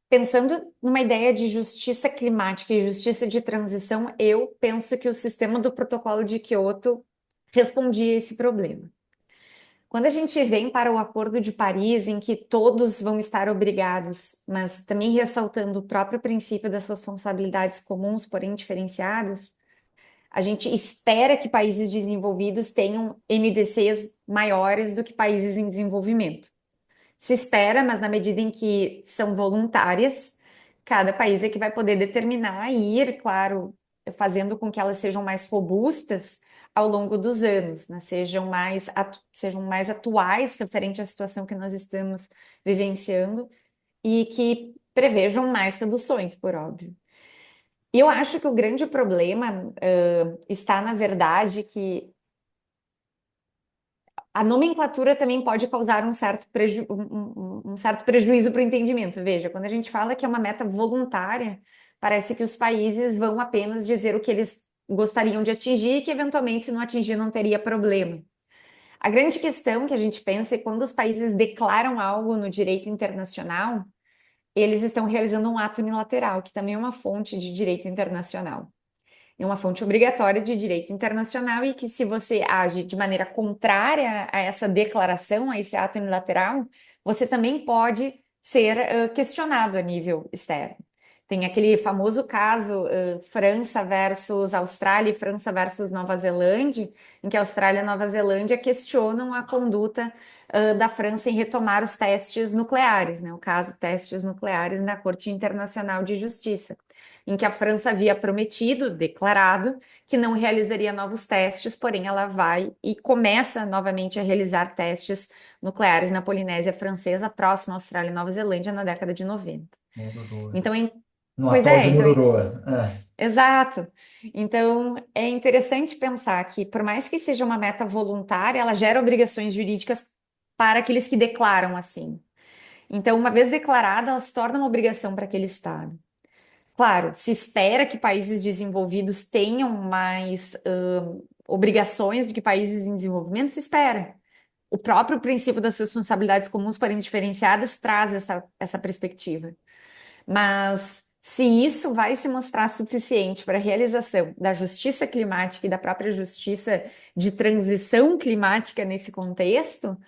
pensando numa ideia de justiça climática e justiça de transição, eu penso que o sistema do Protocolo de Quioto respondia a esse problema. Quando a gente vem para o Acordo de Paris, em que todos vão estar obrigados, mas também ressaltando o próprio princípio das responsabilidades comuns, porém diferenciadas, a gente espera que países desenvolvidos tenham NDCs maiores do que países em desenvolvimento. Se espera, mas na medida em que são voluntárias, cada país é que vai poder determinar e ir, claro, fazendo com que elas sejam mais robustas ao longo dos anos, né? Sejam mais atuais referente à situação que nós estamos vivenciando e que prevejam mais reduções, por óbvio. E eu acho que o grande problema, está, na verdade, que a nomenclatura também pode causar um certo prejuízo para o entendimento. Veja, quando a gente fala que é uma meta voluntária, parece que os países vão apenas dizer o que eles gostariam de atingir e que, eventualmente, se não atingir, não teria problema. A grande questão que a gente pensa é quando os países declaram algo no direito internacional, eles estão realizando um ato unilateral, que também é uma fonte de direito internacional. É uma fonte obrigatória de direito internacional e que, se você age de maneira contrária a essa declaração, a esse ato unilateral, você também pode ser questionado a nível externo. Tem aquele famoso caso França versus Austrália e França versus Nova Zelândia, em que a Austrália e a Nova Zelândia questionam a conduta da França em retomar os testes nucleares, né? O caso testes nucleares na Corte Internacional de Justiça, em que a França havia prometido, declarado, que não realizaria novos testes, porém ela vai e começa novamente a realizar testes nucleares na Polinésia Francesa, próxima à Austrália e Nova Zelândia, na década de 90. Mudou. Então, No pois atol é, de então, Mururoa. exato. Então, é interessante pensar que, por mais que seja uma meta voluntária, ela gera obrigações jurídicas para aqueles que declaram assim. Então, uma vez declarada, ela se torna uma obrigação para aquele Estado. Claro, se espera que países desenvolvidos tenham mais obrigações do que países em desenvolvimento, se espera. O próprio princípio das responsabilidades comuns, porém diferenciadas, traz essa perspectiva. Mas se isso vai se mostrar suficiente para a realização da justiça climática e da própria justiça de transição climática nesse contexto,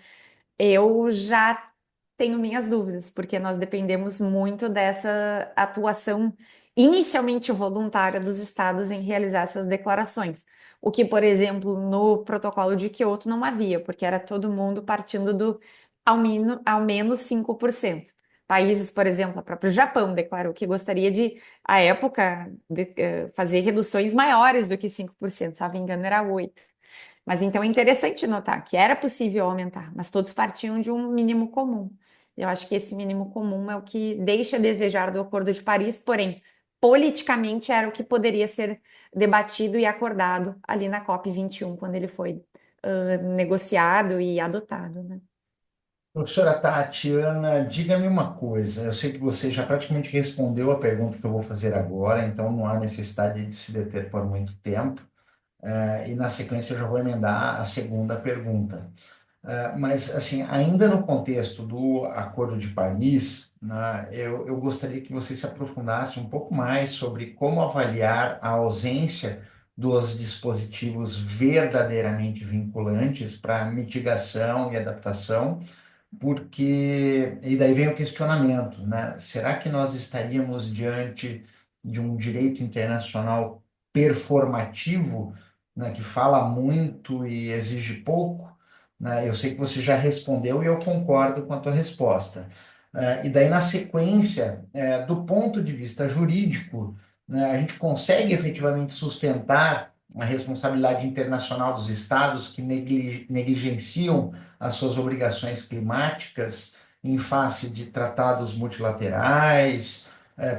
eu já tenho minhas dúvidas, porque nós dependemos muito dessa atuação inicialmente voluntária dos estados em realizar essas declarações. O que, por exemplo, no protocolo de Quioto não havia, porque era todo mundo partindo do ao menos 5%. Países, por exemplo, o próprio Japão declarou que gostaria de, à época, fazer reduções maiores do que 5%, se não me engano, era 8%. Mas então é interessante notar que era possível aumentar, mas todos partiam de um mínimo comum. Eu acho que esse mínimo comum é o que deixa a desejar do Acordo de Paris, porém, politicamente era o que poderia ser debatido e acordado ali na COP 21, quando ele foi negociado e adotado, né? Professora Tatiana, diga-me uma coisa. Eu sei que você já praticamente respondeu a pergunta que eu vou fazer agora, então não há necessidade de se deter por muito tempo. E na sequência eu já vou emendar a segunda pergunta. Mas, assim, ainda no contexto do Acordo de Paris, né, eu gostaria que você se aprofundasse um pouco mais sobre como avaliar a ausência dos dispositivos verdadeiramente vinculantes para mitigação e adaptação, porque, e daí vem o questionamento, né? Será que nós estaríamos diante de um direito internacional performativo, né, que fala muito e exige pouco? Né? Eu sei que você já respondeu e eu concordo com a tua resposta. E daí, na sequência, do ponto de vista jurídico, né, a gente consegue efetivamente sustentar a responsabilidade internacional dos estados que negligenciam as suas obrigações climáticas em face de tratados multilaterais,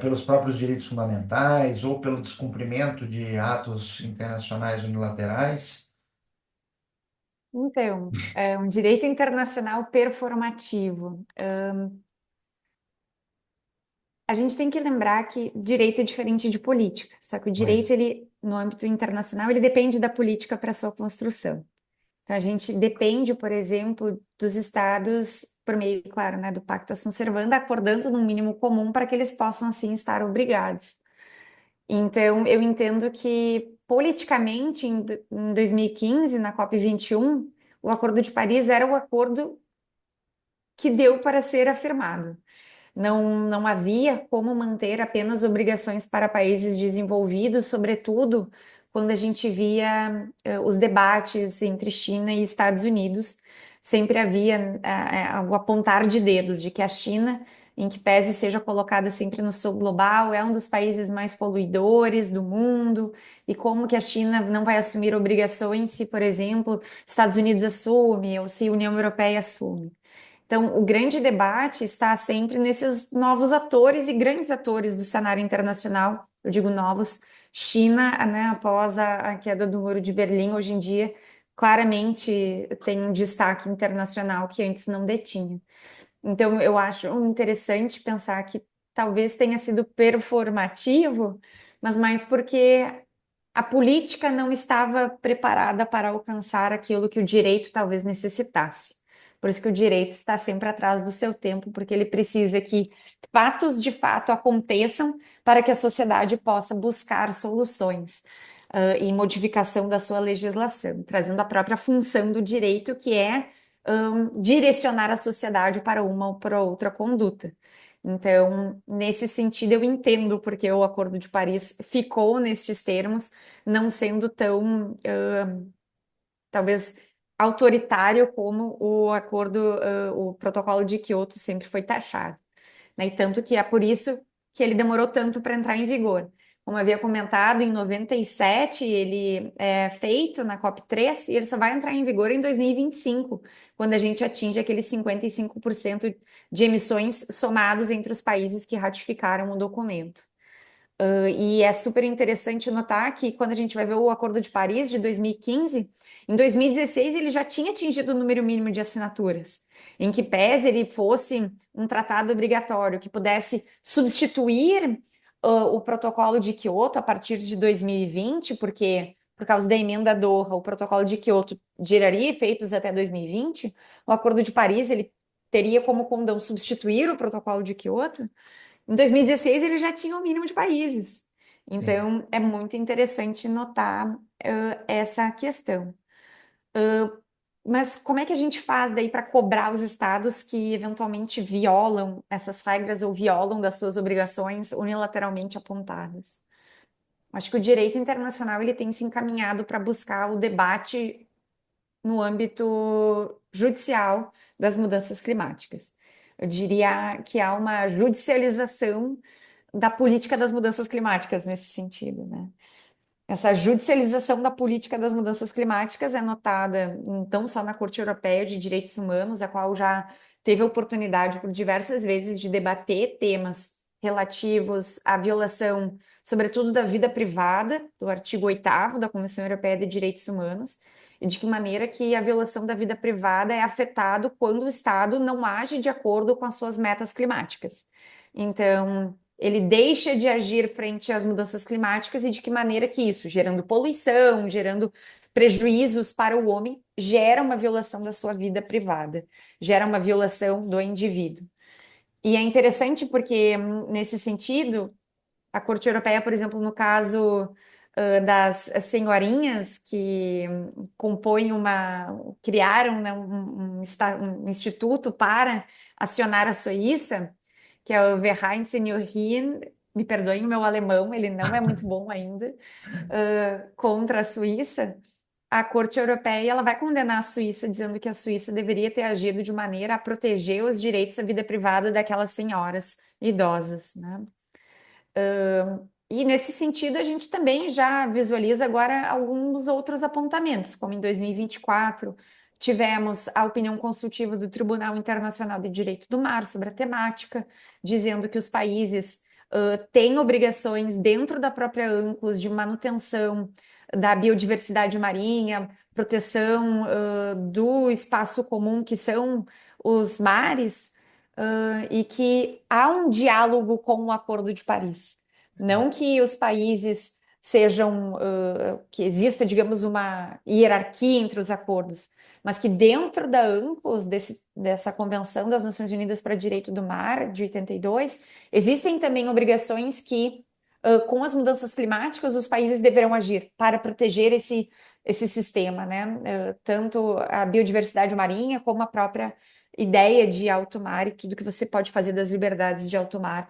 pelos próprios direitos fundamentais ou pelo descumprimento de atos internacionais unilaterais? Então, é um direito internacional performativo. A gente tem que lembrar que direito é diferente de política, só que o direito, Pois, ele, no âmbito internacional, ele depende da política para sua construção. Então, a gente depende, por exemplo, dos estados, por meio, claro, né, do Pacta Sunt Servanda, acordando num mínimo comum para que eles possam, assim, estar obrigados. Então, eu entendo que, politicamente, em 2015, na COP21, o Acordo de Paris era o acordo que deu para ser afirmado. Não havia como manter apenas obrigações para países desenvolvidos, sobretudo quando a gente via os debates entre China e Estados Unidos. Sempre havia o apontar de dedos de que a China, em que pese seja colocada sempre no sul global, é um dos países mais poluidores do mundo, e como que a China não vai assumir obrigações se, por exemplo, Estados Unidos assume ou se a União Europeia assume. Então, o grande debate está sempre nesses novos atores e grandes atores do cenário internacional. Eu digo novos, China, né, após a queda do Muro de Berlim, hoje em dia, claramente tem um destaque internacional que antes não detinha. Então, eu acho interessante pensar que talvez tenha sido performativo, mas mais porque a política não estava preparada para alcançar aquilo que o direito talvez necessitasse. Por isso que o direito está sempre atrás do seu tempo, porque ele precisa que fatos de fato aconteçam para que a sociedade possa buscar soluções, e modificação da sua legislação, trazendo a própria função do direito, que é, direcionar a sociedade para uma ou para outra conduta. Então, nesse sentido, eu entendo porque o Acordo de Paris ficou nestes termos, não sendo tão, talvez, autoritário como o o protocolo de Quioto sempre foi taxado, né? E tanto que é por isso que ele demorou tanto para entrar em vigor. Como eu havia comentado, em 97 ele é feito na COP3 e ele só vai entrar em vigor em 2025, quando a gente atinge aqueles 55% de emissões somados entre os países que ratificaram o documento. E é super interessante notar que quando a gente vai ver o Acordo de Paris de 2015, em 2016 ele já tinha atingido o número mínimo de assinaturas, em que pese ele fosse um tratado obrigatório que pudesse substituir o protocolo de Quioto a partir de 2020, porque por causa da emenda Doha, o protocolo de Quioto geraria efeitos até 2020, o Acordo de Paris ele teria como condão substituir o protocolo de Quioto. Em 2016, ele já tinha o mínimo de países. sim. Então, é muito interessante notar essa questão. Mas como é que a gente faz daí para cobrar os estados que eventualmente violam essas regras ou violam das suas obrigações unilateralmente apontadas? Acho que o direito internacional ele tem se encaminhado para buscar o debate no âmbito judicial das mudanças climáticas. Eu diria que há uma judicialização da política das mudanças climáticas nesse sentido, né? Essa judicialização da política das mudanças climáticas é notada não só na Corte Europeia de Direitos Humanos, a qual já teve a oportunidade por diversas vezes de debater temas relativos à violação, sobretudo da vida privada, do artigo 8º da Convenção Europeia de Direitos Humanos. e de que maneira que a violação da vida privada é afetado quando o Estado não age de acordo com as suas metas climáticas. Então, ele deixa de agir frente às mudanças climáticas e de que maneira que isso, gerando poluição, gerando prejuízos para o homem, gera uma violação da sua vida privada, gera uma violação do indivíduo. E é interessante porque, nesse sentido, a Corte Europeia, por exemplo, no caso das senhorinhas que compõem criaram, né, um instituto para acionar a Suíça, que é o Verein Seniorin, me perdoem o meu alemão, ele não é muito bom ainda, contra a Suíça. A Corte Europeia ela vai condenar a Suíça, dizendo que a Suíça deveria ter agido de maneira a proteger os direitos à vida privada daquelas senhoras idosas, né? E nesse sentido, a gente também já visualiza agora alguns outros apontamentos, como em 2024, tivemos a opinião consultiva do Tribunal Internacional de Direito do Mar sobre a temática, dizendo que os países têm obrigações dentro da própria ANCLOS de manutenção da biodiversidade marinha, proteção do espaço comum, que são os mares, e que há um diálogo com o Acordo de Paris. Não que os países sejam, que exista, digamos, uma hierarquia entre os acordos, mas que dentro da ANCLOS, dessa Convenção das Nações Unidas para o Direito do Mar, de 82, existem também obrigações que, com as mudanças climáticas, os países deverão agir para proteger esse sistema, né? Tanto a biodiversidade marinha como a própria ideia de alto mar e tudo que você pode fazer das liberdades de alto mar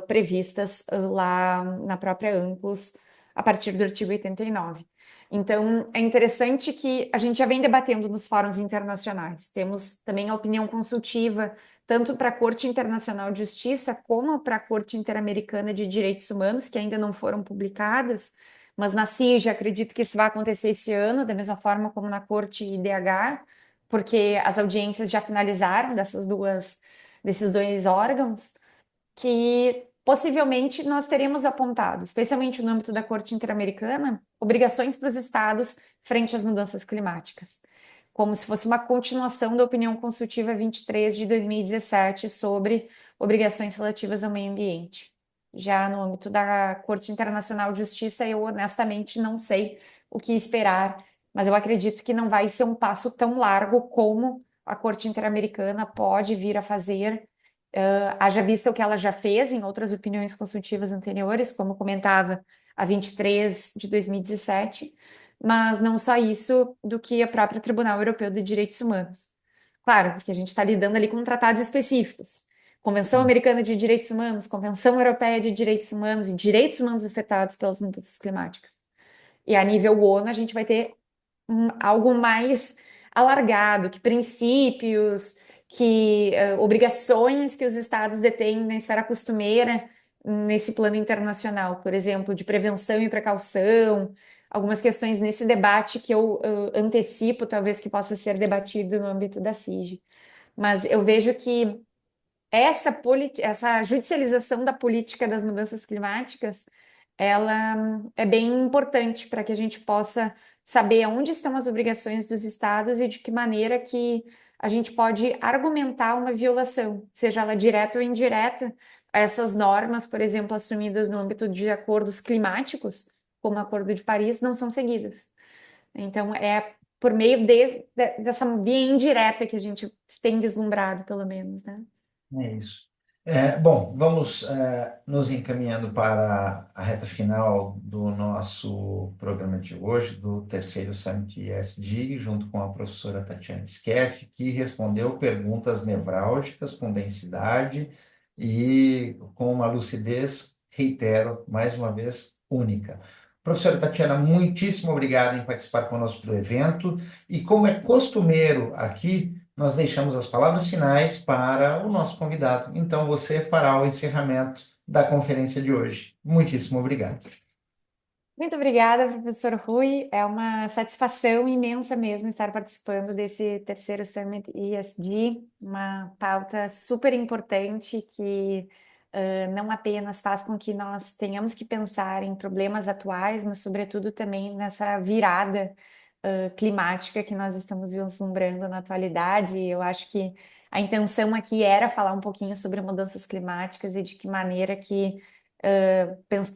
previstas lá na própria ANCLOS a partir do artigo 89. Então, é interessante que a gente já vem debatendo nos fóruns internacionais. Temos também a opinião consultiva, tanto para a Corte Internacional de Justiça, como para a Corte Interamericana de Direitos Humanos, que ainda não foram publicadas, mas na CIJ acredito que isso vai acontecer esse ano, da mesma forma como na Corte IDH, porque as audiências já finalizaram desses dois órgãos, que possivelmente nós teremos apontado, especialmente no âmbito da Corte Interamericana, obrigações para os estados frente às mudanças climáticas, como se fosse uma continuação da opinião consultiva 23 de 2017 sobre obrigações relativas ao meio ambiente. Já no âmbito da Corte Internacional de Justiça, eu honestamente não sei o que esperar, mas eu acredito que não vai ser um passo tão largo como a Corte Interamericana pode vir a fazer, haja vista o que ela já fez em outras opiniões consultivas anteriores, como comentava a 23 de 2017, mas não só isso, do que o próprio Tribunal Europeu de Direitos Humanos. Claro, porque a gente está lidando ali com tratados específicos. Convenção Americana de Direitos Humanos, Convenção Europeia de Direitos Humanos e direitos humanos afetados pelas mudanças climáticas. E a nível ONU, a gente vai ter algo mais alargado, que princípios, que obrigações que os estados detêm na esfera costumeira nesse plano internacional, por exemplo, de prevenção e precaução, algumas questões nesse debate que eu antecipo, talvez que possa ser debatido no âmbito da CIG. Mas eu vejo que essa judicialização da política das mudanças climáticas, ela é bem importante para que a gente possa saber onde estão as obrigações dos estados e de que maneira que a gente pode argumentar uma violação, seja ela direta ou indireta, a essas normas, por exemplo, assumidas no âmbito de acordos climáticos, como o Acordo de Paris, não são seguidas. Então, é por meio dessa via indireta que a gente tem vislumbrado, pelo menos, né? É isso. Bom, vamos nos encaminhando para a reta final do nosso programa de hoje, do terceiro Summit ESG, junto com a professora Tatiana Skeff, que respondeu perguntas nevrálgicas com densidade e com uma lucidez, reitero, mais uma vez, única. Professora Tatiana, muitíssimo obrigado em participar conosco do evento e, como é costumeiro aqui, nós deixamos as palavras finais para o nosso convidado. Então, você fará o encerramento da conferência de hoje. Muitíssimo obrigado. Muito obrigada, professor Rui. É uma satisfação imensa mesmo estar participando desse terceiro Summit ESG, uma pauta super importante que não apenas faz com que nós tenhamos que pensar em problemas atuais, mas, sobretudo, também nessa virada climática que nós estamos vislumbrando na atualidade. Eu acho que a intenção aqui era falar um pouquinho sobre mudanças climáticas e de que maneira que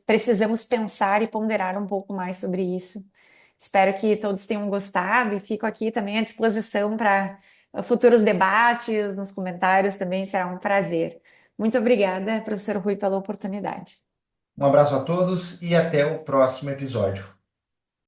precisamos pensar e ponderar um pouco mais sobre isso. Espero que todos tenham gostado e fico aqui também à disposição para futuros debates, nos comentários também será um prazer. Muito obrigada, professor Rui, pela oportunidade. Um abraço a todos e até o próximo episódio.